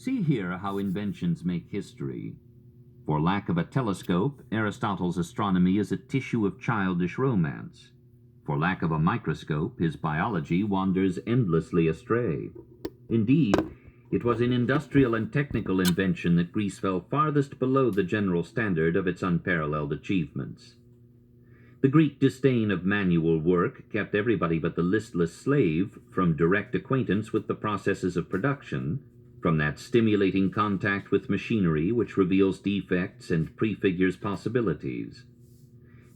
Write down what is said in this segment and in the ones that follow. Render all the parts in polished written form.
See here how inventions make history. For lack of a telescope, Aristotle's astronomy is a tissue of childish romance. For lack of a microscope, his biology wanders endlessly astray. Indeed, it was in industrial and technical invention that Greece fell farthest below the general standard of its unparalleled achievements. The Greek disdain of manual work kept everybody but the listless slave from direct acquaintance with the processes of production, from that stimulating contact with machinery which reveals defects and prefigures possibilities.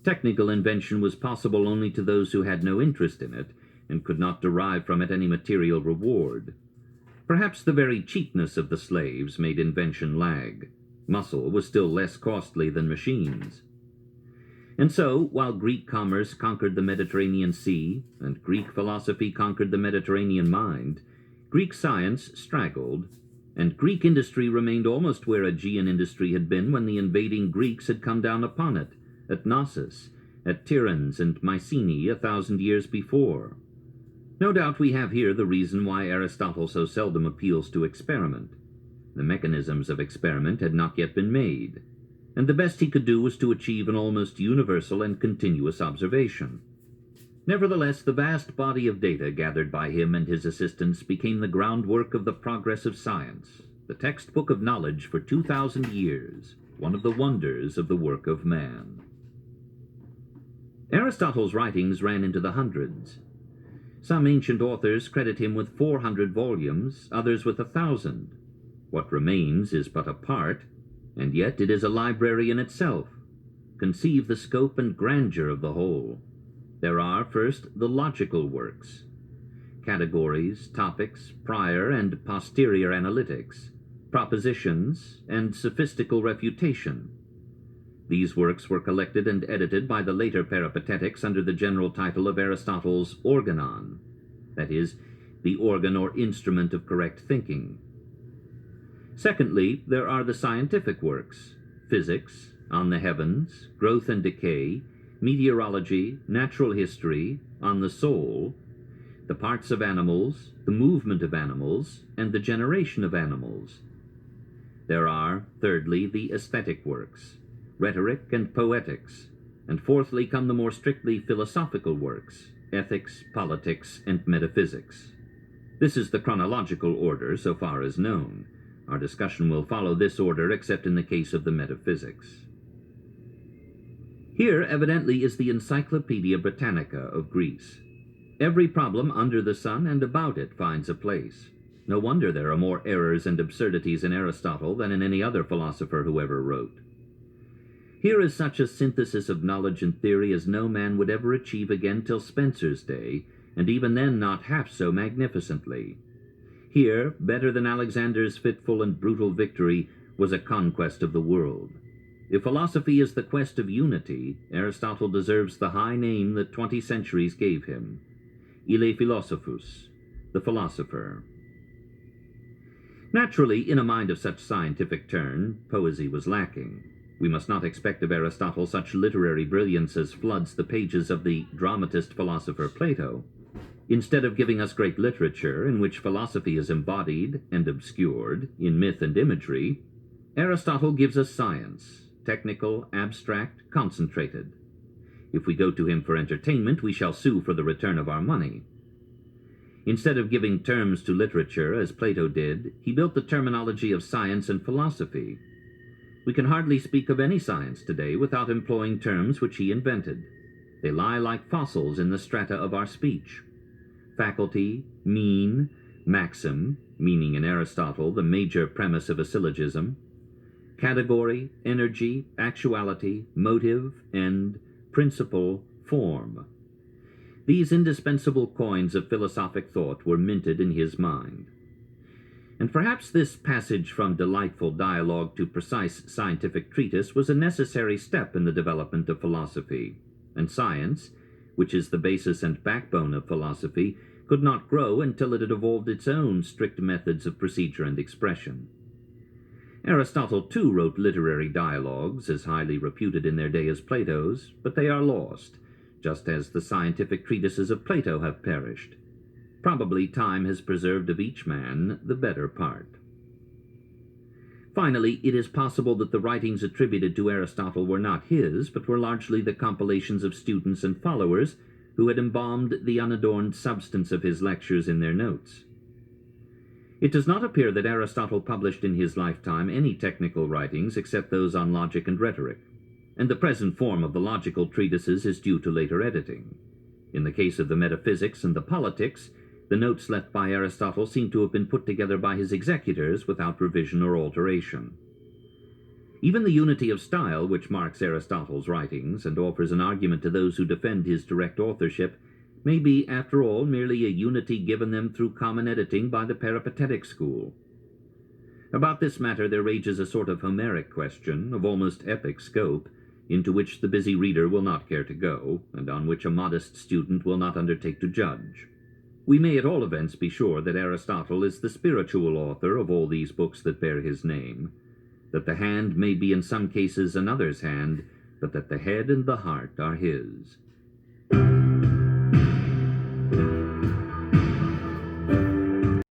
Technical invention was possible only to those who had no interest in it and could not derive from it any material reward. Perhaps the very cheapness of the slaves made invention lag. Muscle was still less costly than machines. And so, while Greek commerce conquered the Mediterranean Sea and Greek philosophy conquered the Mediterranean mind, Greek science straggled, and Greek industry remained almost where Aegean industry had been when the invading Greeks had come down upon it, at Knossos, at Tiryns and Mycenae 1,000 years before. No doubt we have here the reason why Aristotle so seldom appeals to experiment. The mechanisms of experiment had not yet been made, and the best he could do was to achieve an almost universal and continuous observation. Nevertheless, the vast body of data gathered by him and his assistants became the groundwork of the progress of science, the textbook of knowledge for 2,000 years, one of the wonders of the work of man. Aristotle's writings ran into the hundreds. Some ancient authors credit him with 400 volumes, others with 1,000. What remains is but a part, and yet it is a library in itself. Conceive the scope and grandeur of the whole. There are, first, the logical works, categories, topics, prior and posterior analytics, propositions, and sophistical refutation. These works were collected and edited by the later Peripatetics under the general title of Aristotle's Organon, that is, the organ or instrument of correct thinking. Secondly, there are the scientific works, physics, on the heavens, growth and decay, meteorology, natural history, on the soul, the parts of animals, the movement of animals, and the generation of animals. There are, thirdly, the aesthetic works, rhetoric and poetics, and fourthly come the more strictly philosophical works, ethics, politics, and metaphysics. This is the chronological order so far as known. Our discussion will follow this order except in the case of the metaphysics. Here, evidently, is the Encyclopaedia Britannica of Greece. Every problem under the sun and about it finds a place. No wonder there are more errors and absurdities in Aristotle than in any other philosopher who ever wrote. Here is such a synthesis of knowledge and theory as no man would ever achieve again till Spencer's day, and even then not half so magnificently. Here, better than Alexander's fitful and brutal victory, was a conquest of the world. If philosophy is the quest of unity, Aristotle deserves the high name that 20 centuries gave him. Ile Philosophus, the philosopher. Naturally, in a mind of such scientific turn, poesy was lacking. We must not expect of Aristotle such literary brilliance as floods the pages of the dramatist philosopher Plato. Instead of giving us great literature in which philosophy is embodied and obscured in myth and imagery, Aristotle gives us science, technical, abstract, concentrated. If we go to him for entertainment, we shall sue for the return of our money. Instead of giving terms to literature, as Plato did, he built the terminology of science and philosophy. We can hardly speak of any science today without employing terms which he invented. They lie like fossils in the strata of our speech. Faculty, mean, maxim, meaning in Aristotle the major premise of a syllogism, category, energy, actuality, motive, end, principle, form. These indispensable coins of philosophic thought were minted in his mind. And perhaps this passage from delightful dialogue to precise scientific treatise was a necessary step in the development of philosophy, and science, which is the basis and backbone of philosophy, could not grow until it had evolved its own strict methods of procedure and expression. Aristotle, too, wrote literary dialogues, as highly reputed in their day as Plato's, but they are lost, just as the scientific treatises of Plato have perished. Probably time has preserved of each man the better part. Finally, it is possible that the writings attributed to Aristotle were not his, but were largely the compilations of students and followers who had embalmed the unadorned substance of his lectures in their notes. It does not appear that Aristotle published in his lifetime any technical writings except those on logic and rhetoric, and the present form of the logical treatises is due to later editing. In the case of the metaphysics and the politics, the notes left by Aristotle seem to have been put together by his executors without revision or alteration. Even the unity of style which marks Aristotle's writings and offers an argument to those who defend his direct authorship may be, after all, merely a unity given them through common editing by the peripatetic school. About this matter there rages a sort of Homeric question, of almost epic scope, into which the busy reader will not care to go, and on which a modest student will not undertake to judge. We may at all events be sure that Aristotle is the spiritual author of all these books that bear his name, that the hand may be in some cases another's hand, but that the head and the heart are his.